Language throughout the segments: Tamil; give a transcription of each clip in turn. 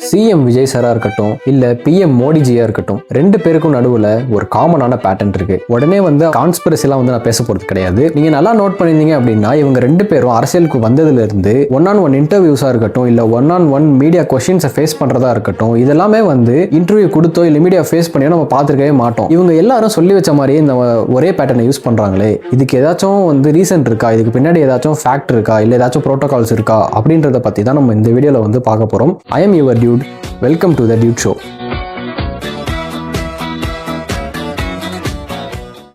சிஎம் விஜய் சாரா இருக்கட்டும் இல்ல பிஎம் மோடிஜியா இருக்கட்டும், ரெண்டு பேருக்கும் நடுவுல ஒரு காமனான பேட்டர்ன் இருக்கு. உடனே கான்ஸ்பிரசிலாம் நான் பேச போறது கிடையாது. நீங்க நல்லா நோட் பண்ணிருந்தீங்க அப்படின்னா, இவங்க ரெண்டு பேரும் அரசியலுக்கு வந்ததுல இருந்து ஒன் ஆன் ஒன் இன்டர்வியூஸா இருக்கட்டும் இல்ல ஒன் ஆன் ஒன் மீடியா கொஸ்டின்ஸை ஃபேஸ் பண்றதா இருக்கட்டும், இதெல்லாமே இன்டர்வியூ கொடுத்தோ இல்ல மீடியா ஃபேஸ் பண்ணியோ நம்ம பார்த்துருக்கவே மாட்டோம். இவங்க எல்லாரும் சொல்லி வச்ச மாதிரியே இந்த ஒரே பேட்டர்னை யூஸ் பண்றாங்களே, இதுக்கு ஏதாச்சும் ரீசன் இருக்கா, இதுக்கு பின்னாடி ஏதாச்சும் ஃபேக்ட் இருக்கா, இல்ல ஏதாச்சும் ப்ரோட்டோகால்ஸ் இருக்கா அப்படின்றத பத்தி தான் நம்ம இந்த வீடியோல பார்க்க போறோம். I am your Dude. Welcome to the Dude Show.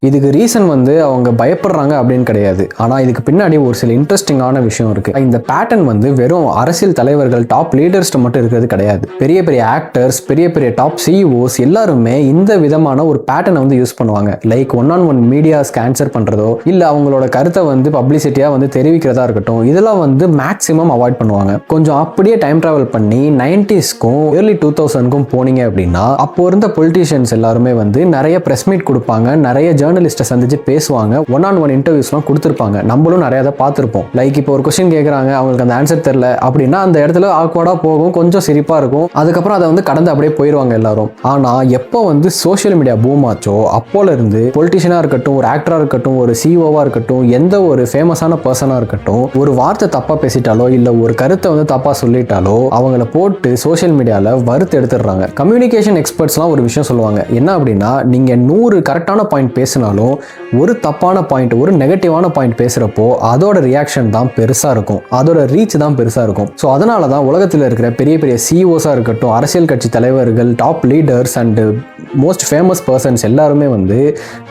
இதுக்கு ரீசன் அவங்க பயப்படுறாங்க அப்படின்னு கிடையாது. ஆனா இதுக்கு பின்னாடி ஒரு சில இன்ட்ரெஸ்டிங்கான விஷயம் இருக்கு. இந்த பேட்டர்ன் வெறும் அரசியல் தலைவர்கள் டாப் லீடர்ஸ் மட்டும் இருக்கிறது கிடையாது. பெரிய பெரிய ஆக்டர்ஸ், பெரிய பெரிய டாப் சிஇஓஸ் எல்லாருமே இந்த விதமான ஒரு பேட்டர்னை யூஸ் பண்ணுவாங்க. Like one on one medias answer பண்றதோ இல்ல அவங்களோட கருத்தை பப்ளிசிட்டியா தெரிவிக்கிறதா இருக்கட்டும், இதெல்லாம் மேக்சிமம் அவாய்ட் பண்ணுவாங்க. கொஞ்சம் அப்படியே டைம் டிராவல் பண்ணி 90ஸ்க்கும் early 2000க்கும் போனீங்க அப்படின்னா, அப்போ இருந்த பொலிட்டீஷியன்ஸ் எல்லாருமே நிறைய பிரஸ் மீட் கொடுப்பாங்க, நிறைய ஜேர்னலிஸ்ட்டை சந்திச்சு பேசுவாங்க, ஒன் ஆன் ஒன் இன்டர்வியூஸ்லாம் கொடுத்துருப்பாங்க. நம்மளும் நிறைய அதை பார்த்துருப்போம். லைக் இப்போ ஒரு கொஸ்டின் கேட்குறாங்க, அவங்களுக்கு அந்த ஆன்சர் தெரியல அப்படின்னா அந்த இடத்துல ஆக்வர்டாக போகும், கொஞ்சம் சிரிப்பாக இருக்கும். அதுக்கப்புறம் அதை கடந்து அப்படியே போயிடுவாங்க எல்லாரும். ஆனால் எப்போ சோஷியல் மீடியா பூம் ஆச்சோ அப்போல இருந்து பொலிட்டிஷியனாக இருக்கட்டும், ஒரு ஆக்டராக இருக்கட்டும், ஒரு சிஇஓவாக இருக்கட்டும், எந்த ஒரு ஃபேமஸான பர்சனாக இருக்கட்டும், ஒரு வார்த்தை தப்பாக பேசிட்டாலோ இல்லை ஒரு கருத்தை தப்பாக சொல்லிட்டாலோ அவங்கள போட்டு சோஷியல் மீடியாவில் வறுத்து எடுத்துடுறாங்க. கம்யூனிகேஷன் எக்ஸ்பர்ட்ஸ்லாம் ஒரு விஷயம் சொல்லுவாங்க. என்ன அப்படின்னா, நீங்கள் 100 கரெக்டான பாயிண்ட் பேசினாலும் ஒரு தப்பான பாயிண்ட், ஒரு நெகட்டிவான பாயிண்ட் பேசுறப்போ அதோட ரியாக்ஷன் தான் பெருசா இருக்கும், அதோட ரீச் தான் பெருசா இருக்கும். ஸோ அதனால தான் உலகத்தில் இருக்கிற பெரிய பெரிய சிஇஓஸா இருக்கட்டும், அரசியல் கட்சி தலைவர்கள், top leaders and most famous persons எல்லாருமே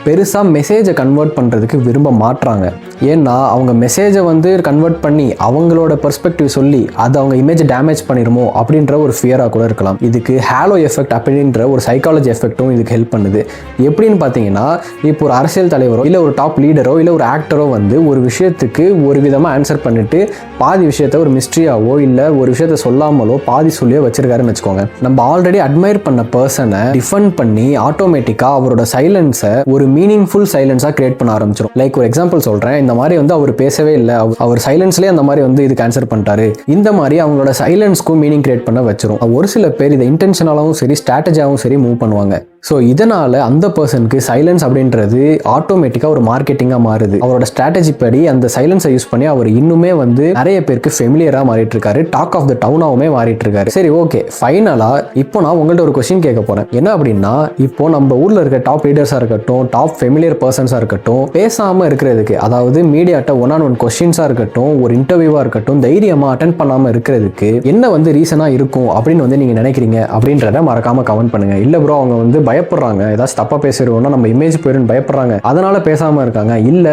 பெருசா மெசேஜை கன்வெர்ட் பண்றதுக்கு விரும்ப மாட்றாங்க. ஏன்னா அவங்க மெசேஜை கன்வெர்ட் பண்ணி அவங்களோட பெர்ஸ்பெக்டிவ் சொல்லி அது அவங்க இமேஜ் டேமேஜ் பண்ணிருமோ அப்படின்ற ஒரு ஃபியரா கூட இருக்கலாம். இதுக்கு ஹேலோ எஃபெக்ட் அப்படின்ற ஒரு சைக்காலஜி எஃபெக்டும் இதுக்கு ஹெல்ப் பண்ணுது. எப்படின்னு பார்த்தீங்கன்னா, இப்போ ஒரு அரசியல் தலைவரோ இல்லை ஒரு டாப் லீடரோ இல்லை ஒரு ஆக்டரோ ஒரு விஷயத்துக்கு ஒரு விதமாக ஆன்சர் பண்ணிட்டு பாதி விஷயத்த ஒரு மிஸ்ட்ரியாவோ இல்லை ஒரு விஷயத்த சொல்லாமலோ பாதி சொல்லியோ வச்சிருக்காருன்னு வச்சுக்கோங்க. நம்ம ஆல்ரெடி அட்மையர் பண்ண பர்சனை டிஃபெண்ட் பண்ணி ஆட்டோமேட்டிக்காக அவரோட சைலன்ஸை ஒரு மீனிங்ஃபுல் சைலன்ஸாக கிரியேட் பண்ண ஆரம்பிச்சிடும். லைக் ஒரு எக்ஸாம்பிள் சொல்கிறேன். இந்த மாதிரி அவர் பேசவே இல்லை, அவர் சைலன்ஸ்லேயே அந்த மாதிரி இதுக்கு ஆன்சர் பண்ணிட்டாரு, இந்த மாதிரி அவங்களோட சைலன்ஸ்க்கும் மீனிங் கிரியேட் பண்ண வச்சிரும். ஒரு சில பேர் இதை இன்டென்ஷனலாகவும் சரி ஸ்ட்ராட்டஜியாகவும் சரி மூவ் பண்ணுவாங்க. ஸோ இதனால அந்த பர்சனுக்கு சைலன்ஸ் அப்படின்றது ஆட்டோமேட்டிக்காக ஒரு மார்க்கெட்டிங்காக மாறுது. அவரோட ஸ்ட்ராட்டஜி படி அந்த சைலன்ஸை யூஸ் பண்ணி அவர் இன்னுமே நிறைய பேருக்கு ஃபெமிலியராக மாறிட்டு இருக்காரு, டாக் ஆஃப் த டவுனாகவுமே மாறிட்டு இருக்காரு. சரி, ஓகே, ஃபைனலாக இப்போ நான் உங்கள்கிட்ட ஒரு கொஸ்டின் கேட்க போறேன். என்ன அப்படின்னா, இப்போ நம்ம ஊரில் இருக்க டாப் லீடர்ஸாக இருக்கட்டும், டாப் ஃபெமிலியர் பர்சன்ஸாக இருக்கட்டும், பேசாமல் இருக்கிறதுக்கு, அதாவது மீடியாட்ட ஒன் ஆன் ஒன் கொஸ்டின்ஸாக இருக்கட்டும், ஒரு இன்டர்வியூவாக இருக்கட்டும், தைரியமாக அட்டென்ட் பண்ணாமல் இருக்கிறதுக்கு என்ன ரீசனாக இருக்கும் அப்படின்னு நீங்கள் நினைக்கிறீங்க அப்படின்றத மறக்காம கமெண்ட் பண்ணுங்க. இல்லை ப்ரோ, அவங்க பயப்படுறாங்க, ஏதாச்சும் தப்பா பேசிடுவோம்னா நம்ம இமேஜ் போயிடும் பயப்படுறாங்க, அதனால பேசாம இருக்காங்க, இல்ல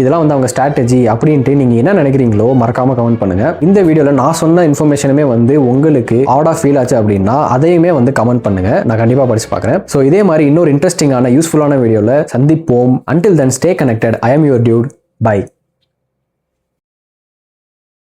இதெல்லாம் அவங்க ஸ்ட்ராட்டஜி அப்படின்ட்டு நீங்க என்ன நினைக்கிறீங்களோ மறக்காம கமெண்ட் பண்ணுங்க. இந்த வீடியோல நான் சொன்ன இன்ஃபர்மேஷனுமே உங்களுக்கு ஆடா ஃபீல் ஆச்சு அப்படின்னா அதையுமே கமெண்ட் பண்ணுங்க, நான் கண்டிப்பா படிச்சு பார்க்குறேன். ஸோ இதே மாதிரி இன்னொரு இன்ட்ரெஸ்டிங்கான யூஸ்ஃபுல்லான வீடியோல சந்திப்போம். Until then, stay connected. I am your dude. Bye.